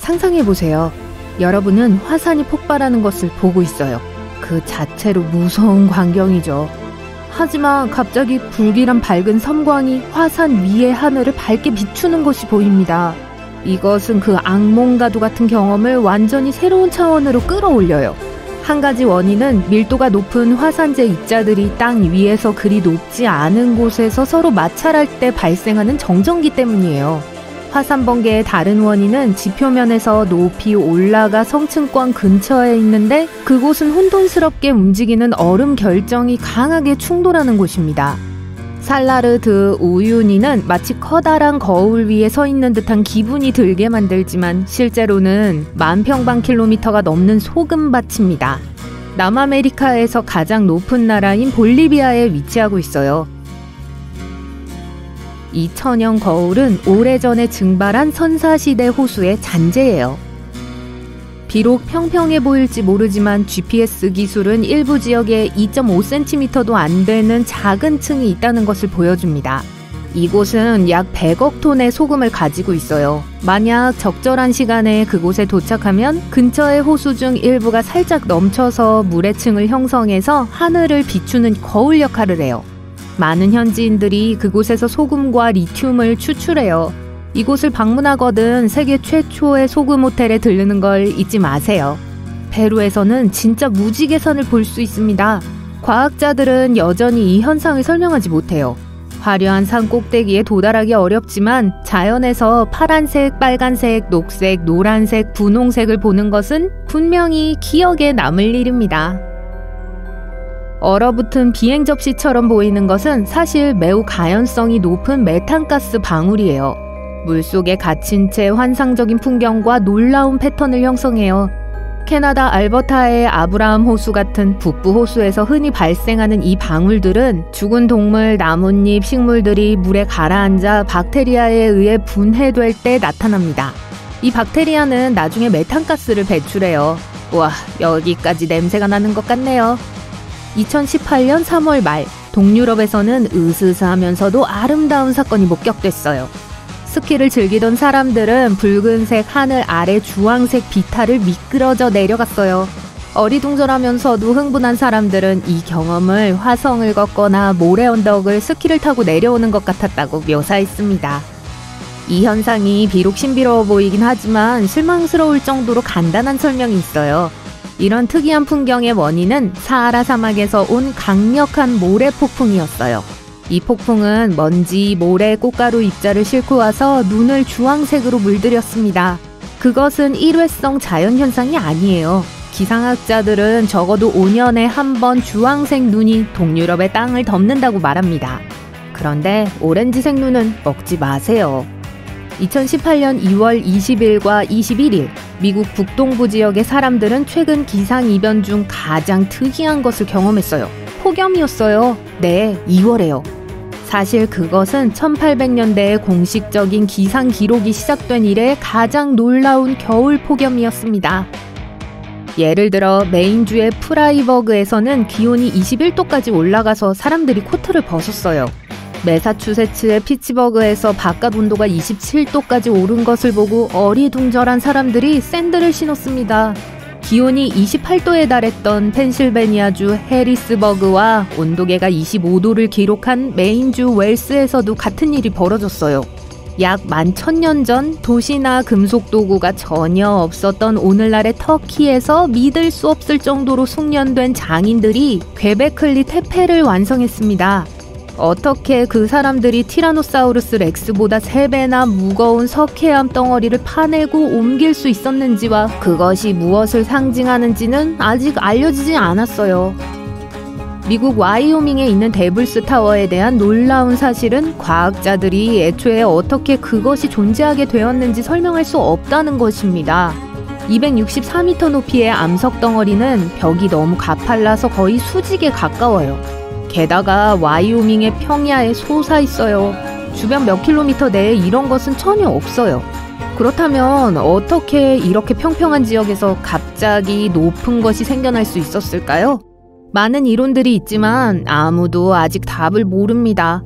상상해보세요. 여러분은 화산이 폭발하는 것을 보고 있어요. 그 자체로 무서운 광경이죠. 하지만 갑자기 불길한 밝은 섬광이 화산 위의 하늘을 밝게 비추는 것이 보입니다. 이것은 그 악몽과도 같은 경험을 완전히 새로운 차원으로 끌어올려요. 한 가지 원인은 밀도가 높은 화산재 입자들이 땅 위에서 그리 높지 않은 곳에서 서로 마찰할 때 발생하는 정전기 때문이에요. 화산 번개의 다른 원인은 지표면에서 높이 올라가 성층권 근처에 있는데 그곳은 혼돈스럽게 움직이는 얼음 결정이 강하게 충돌하는 곳입니다. 살라르드 우유니는 마치 커다란 거울 위에 서 있는 듯한 기분이 들게 만들지만 실제로는 10,000평방킬로미터가 넘는 소금밭입니다. 남아메리카에서 가장 높은 나라인 볼리비아에 위치하고 있어요. 이 천연 거울은 오래전에 증발한 선사시대 호수의 잔재예요. 비록 평평해 보일지 모르지만 GPS 기술은 일부 지역에 2.5cm도 안 되는 작은 층이 있다는 것을 보여줍니다. 이곳은 약 100억 톤의 소금을 가지고 있어요. 만약 적절한 시간에 그곳에 도착하면 근처의 호수 중 일부가 살짝 넘쳐서 물의 층을 형성해서 하늘을 비추는 거울 역할을 해요. 많은 현지인들이 그곳에서 소금과 리튬을 추출해요. 이곳을 방문하거든 세계 최초의 소금 호텔에 들르는 걸 잊지 마세요. 페루에서는 진짜 무지개산을 볼 수 있습니다. 과학자들은 여전히 이 현상을 설명하지 못해요. 화려한 산 꼭대기에 도달하기 어렵지만 자연에서 파란색, 빨간색, 녹색, 노란색, 분홍색을 보는 것은 분명히 기억에 남을 일입니다. 얼어붙은 비행 접시처럼 보이는 것은 사실 매우 가연성이 높은 메탄가스 방울이에요. 물속에 갇힌 채 환상적인 풍경과 놀라운 패턴을 형성해요. 캐나다 알버타의 아브라함 호수 같은 북부 호수에서 흔히 발생하는 이 방울들은 죽은 동물, 나뭇잎, 식물들이 물에 가라앉아 박테리아에 의해 분해될 때 나타납니다. 이 박테리아는 나중에 메탄가스를 배출해요. 와, 여기까지 냄새가 나는 것 같네요. 2018년 3월 말, 동유럽에서는 으스스하면서도 아름다운 사건이 목격됐어요. 스키를 즐기던 사람들은 붉은색 하늘 아래 주황색 비탈을 미끄러져 내려갔어요. 어리둥절하면서도 흥분한 사람들은 이 경험을 화성을 걷거나 모래 언덕을 스키를 타고 내려오는 것 같았다고 묘사했습니다. 이 현상이 비록 신비로워 보이긴 하지만 실망스러울 정도로 간단한 설명이 있어요. 이런 특이한 풍경의 원인은 사하라 사막에서 온 강력한 모래 폭풍이었어요. 이 폭풍은 먼지, 모래, 꽃가루 입자를 싣고 와서 눈을 주황색으로 물들였습니다. 그것은 일회성 자연현상이 아니에요. 기상학자들은 적어도 5년에 한 번 주황색 눈이 동유럽의 땅을 덮는다고 말합니다. 그런데 오렌지색 눈은 먹지 마세요. 2018년 2월 20일과 21일, 미국 북동부 지역의 사람들은 최근 기상이변 중 가장 특이한 것을 경험했어요. 폭염이었어요. 네, 2월에요. 사실 그것은 1800년대의 공식적인 기상 기록이 시작된 이래 가장 놀라운 겨울 폭염이었습니다. 예를 들어 메인주의 프라이버그에서는 기온이 21도까지 올라가서 사람들이 코트를 벗었어요. 매사추세츠의 피츠버그에서 바깥 온도가 27도까지 오른 것을 보고 어리둥절한 사람들이 샌들을 신었습니다. 기온이 28도에 달했던 펜실베니아주 해리스버그와 온도계가 25도를 기록한 메인주 웰스에서도 같은 일이 벌어졌어요. 약 11,000년 전 도시나 금속 도구가 전혀 없었던 오늘날의 터키에서 믿을 수 없을 정도로 숙련된 장인들이 괴베클리 테페를 완성했습니다. 어떻게 그 사람들이 티라노사우루스 렉스보다 3배나 무거운 석회암 덩어리를 파내고 옮길 수 있었는지와 그것이 무엇을 상징하는지는 아직 알려지지 않았어요. 미국 와이오밍에 있는 데블스 타워에 대한 놀라운 사실은 과학자들이 애초에 어떻게 그것이 존재하게 되었는지 설명할 수 없다는 것입니다. 264m 높이의 암석 덩어리는 벽이 너무 가팔라서 거의 수직에 가까워요. 게다가 와이오밍의 평야에 솟아 있어요. 주변 몇 킬로미터 내에 이런 것은 전혀 없어요. 그렇다면 어떻게 이렇게 평평한 지역에서 갑자기 높은 것이 생겨날 수 있었을까요? 많은 이론들이 있지만 아무도 아직 답을 모릅니다.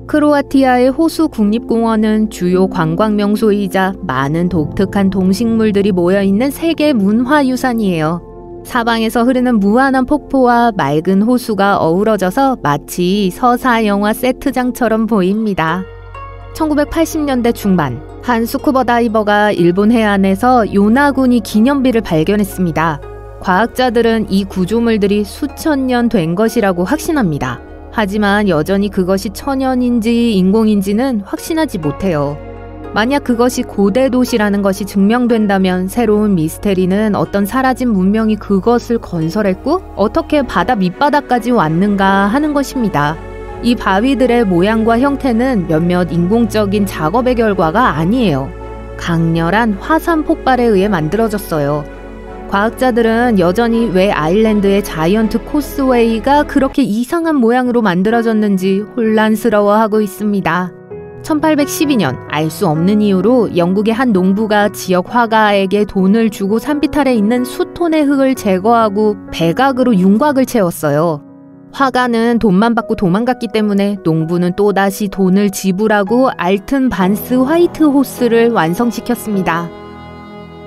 크로아티아의 호수 국립공원은 주요 관광 명소이자 많은 독특한 동식물들이 모여있는 세계 문화유산이에요. 사방에서 흐르는 무한한 폭포와 맑은 호수가 어우러져서 마치 서사 영화 세트장처럼 보입니다. 1980년대 중반, 한 스쿠버 다이버가 일본 해안에서 요나구니 기념비를 발견했습니다. 과학자들은 이 구조물들이 수천 년 된 것이라고 확신합니다. 하지만 여전히 그것이 천연인지 인공인지는 확신하지 못해요. 만약 그것이 고대 도시라는 것이 증명된다면 새로운 미스테리는 어떤 사라진 문명이 그것을 건설했고 어떻게 바다 밑바닥까지 왔는가 하는 것입니다. 이 바위들의 모양과 형태는 몇몇 인공적인 작업의 결과가 아니에요. 강렬한 화산 폭발에 의해 만들어졌어요. 과학자들은 여전히 왜 아일랜드의 자이언트 코스웨이가 그렇게 이상한 모양으로 만들어졌는지 혼란스러워하고 있습니다. 1812년 알 수 없는 이유로 영국의 한 농부가 지역 화가에게 돈을 주고 산비탈에 있는 수톤의 흙을 제거하고 백악으로 윤곽을 채웠어요. 화가는 돈만 받고 도망갔기 때문에 농부는 또다시 돈을 지불하고 알튼 반스 화이트 호스를 완성시켰습니다.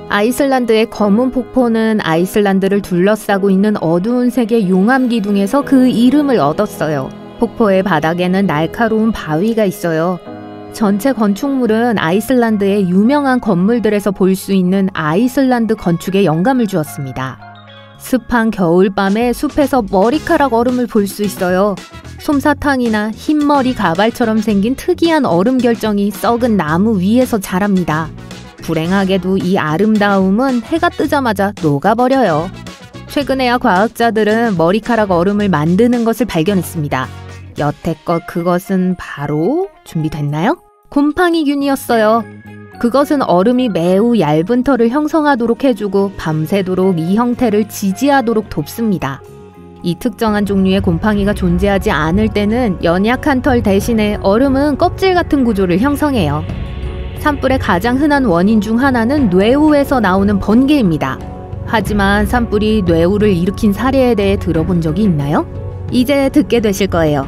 아이슬란드의 검은 폭포는 아이슬란드를 둘러싸고 있는 어두운 색의 용암 기둥에서 그 이름을 얻었어요. 폭포의 바닥에는 날카로운 바위가 있어요. 전체 건축물은 아이슬란드의 유명한 건물들에서 볼 수 있는 아이슬란드 건축에 영감을 주었습니다. 습한 겨울밤에 숲에서 머리카락 얼음을 볼 수 있어요. 솜사탕이나 흰머리 가발처럼 생긴 특이한 얼음 결정이 썩은 나무 위에서 자랍니다. 불행하게도 이 아름다움은 해가 뜨자마자 녹아버려요. 최근에야 과학자들은 머리카락 얼음을 만드는 것을 발견했습니다. 여태껏 그것은 바로 준비됐나요? 곰팡이균이었어요. 그것은 얼음이 매우 얇은 털을 형성하도록 해주고 밤새도록 이 형태를 지지하도록 돕습니다. 이 특정한 종류의 곰팡이가 존재하지 않을 때는 연약한 털 대신에 얼음은 껍질 같은 구조를 형성해요. 산불의 가장 흔한 원인 중 하나는 뇌우에서 나오는 번개입니다. 하지만 산불이 뇌우를 일으킨 사례에 대해 들어본 적이 있나요? 이제 듣게 되실 거예요.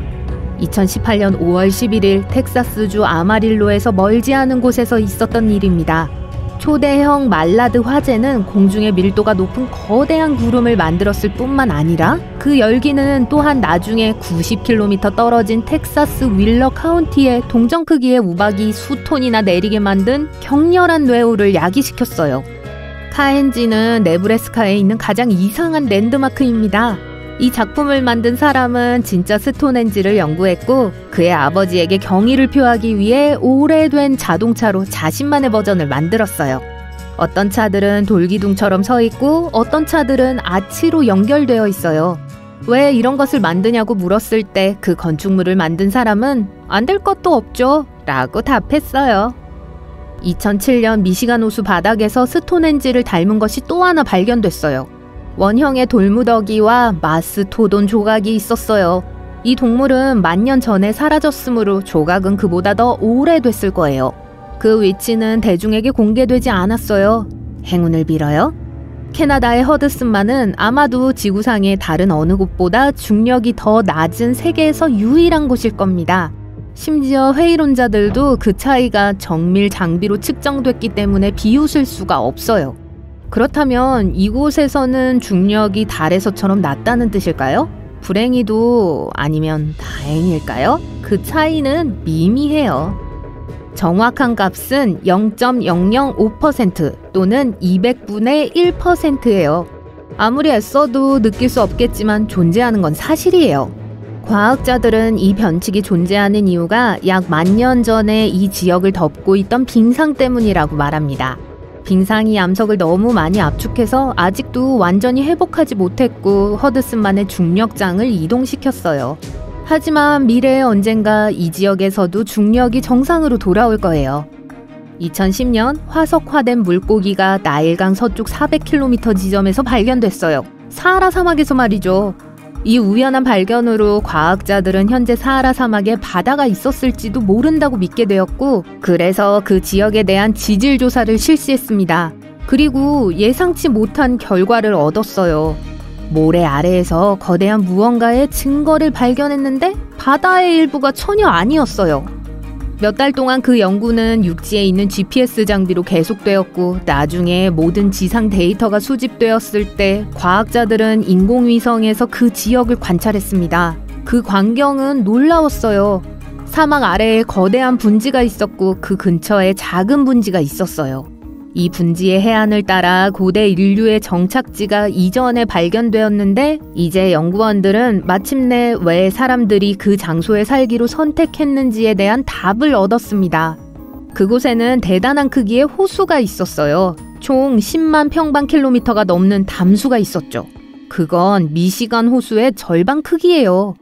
2018년 5월 11일 텍사스주 아마릴로에서 멀지 않은 곳에서 있었던 일입니다. 초대형 말라드 화재는 공중의 밀도가 높은 거대한 구름을 만들었을 뿐만 아니라 그 열기는 또한 나중에 90km 떨어진 텍사스 윌러 카운티에 동전 크기의 우박이 수톤이나 내리게 만든 격렬한 뇌우를 야기시켰어요. 카엔지는 네브래스카에 있는 가장 이상한 랜드마크입니다. 이 작품을 만든 사람은 진짜 스톤헨지를 연구했고 그의 아버지에게 경의를 표하기 위해 오래된 자동차로 자신만의 버전을 만들었어요. 어떤 차들은 돌기둥처럼 서 있고 어떤 차들은 아치로 연결되어 있어요. 왜 이런 것을 만드냐고 물었을 때 그 건축물을 만든 사람은 안 될 것도 없죠 라고 답했어요. 2007년 미시간 호수 바닥에서 스톤헨지를 닮은 것이 또 하나 발견됐어요. 원형의 돌무더기와 마스토돈 조각이 있었어요. 이 동물은 10,000년 전에 사라졌으므로 조각은 그보다 더 오래됐을 거예요. 그 위치는 대중에게 공개되지 않았어요. 행운을 빌어요. 캐나다의 허드슨만은 아마도 지구상의 다른 어느 곳보다 중력이 더 낮은 세계에서 유일한 곳일 겁니다. 심지어 회의론자들도 그 차이가 정밀 장비로 측정됐기 때문에 비웃을 수가 없어요. 그렇다면 이곳에서는 중력이 달에서처럼 낮다는 뜻일까요? 불행히도 아니면 다행일까요? 그 차이는 미미해요. 정확한 값은 0.005% 또는 200분의 1%예요. 아무리 애써도 느낄 수 없겠지만 존재하는 건 사실이에요. 과학자들은 이 변칙이 존재하는 이유가 약 10,000년 전에 이 지역을 덮고 있던 빙상 때문이라고 말합니다. 빙상이 암석을 너무 많이 압축해서 아직도 완전히 회복하지 못했고 허드슨만의 중력장을 이동시켰어요. 하지만 미래의 언젠가 이 지역에서도 중력이 정상으로 돌아올 거예요. 2010년 화석화된 물고기가 나일강 서쪽 400km 지점에서 발견됐어요. 사하라 사막에서 말이죠. 이 우연한 발견으로 과학자들은 현재 사하라 사막에 바다가 있었을지도 모른다고 믿게 되었고 그래서 그 지역에 대한 지질 조사를 실시했습니다. 그리고 예상치 못한 결과를 얻었어요. 모래 아래에서 거대한 무언가의 증거를 발견했는데 바다의 일부가 전혀 아니었어요. 몇 달 동안 그 연구는 육지에 있는 GPS 장비로 계속되었고 나중에 모든 지상 데이터가 수집되었을 때 과학자들은 인공위성에서 그 지역을 관찰했습니다. 그 광경은 놀라웠어요. 사막 아래에 거대한 분지가 있었고 그 근처에 작은 분지가 있었어요. 이 분지의 해안을 따라 고대 인류의 정착지가 이전에 발견되었는데 이제 연구원들은 마침내 왜 사람들이 그 장소에 살기로 선택했는지에 대한 답을 얻었습니다. 그곳에는 대단한 크기의 호수가 있었어요. 총 10만 평방킬로미터가 넘는 담수가 있었죠. 그건 미시간 호수의 절반 크기예요.